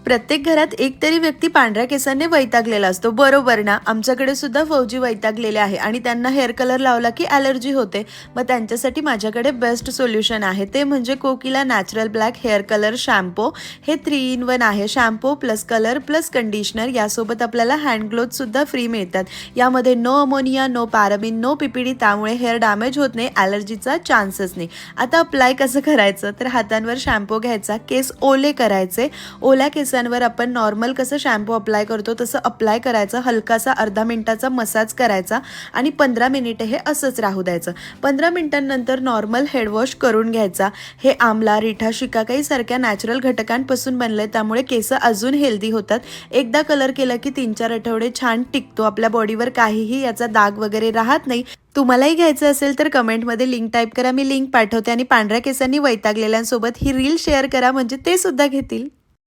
प्रत्येक घरात एक तरी व्यक्ती पांढऱ्या केसांनी वैतागलेला असतो, बरोबर ना? आमच्याकडे सुद्धा फौजी वैतागलेले आहे आणि त्यांना हेअर कलर लावला की ॲलर्जी होते. मग त्यांच्यासाठी माझ्याकडे बेस्ट सोल्युशन आहे, ते म्हणजे Kokila natural black hair colour shampoo. हे 3 in 1 आहे. Shampoo plus colour plus conditioner, यासोबत आपल्याला हँड ग्लोव्हसुद्धा फ्री मिळतात. यामध्ये no ammonia, no paraben, no PPD, त्यामुळे हेअर डॅमेज होत नाही, ॲलर्जीचा चान्सच नाही. आता अप्लाय कसं करायचं, तर हातांवर शॅम्पू घ्यायचा, केस ओले करायचे. ओल्या केसांवर आपण नॉर्मल कसं शॅम्पू अप्लाय करतो तसं अप्लाय करायचं. हलकासा अर्धा मिनिटाचा मसाज करायचा आणि 15 मिनिटे हे असंच राहू द्यायचं. 15 मिनिटांनंतर नॉर्मल हेडवॉश करून घ्यायचा. हे आमला, रिठा, शिकाकाई सारख्या नॅचरल घटकांपासून बनले, त्यामुळे केस अजून हेल्दी होतात. एकदा कलर केला की 3-4 आठवडे छान टिकतो. आपल्या बॉडीवर काहीही याचा डाग वगैरे राहत नाही. तुम्हालाही घ्यायचं असेल तर कमेंटमध्ये लिंक टाईप करा, मी लिंक पाठवते. आणि पांढऱ्या केसांनी वैतागलेल्यांसोबत ही रील शेअर करा, म्हणजे ते सुद्धा घेतील.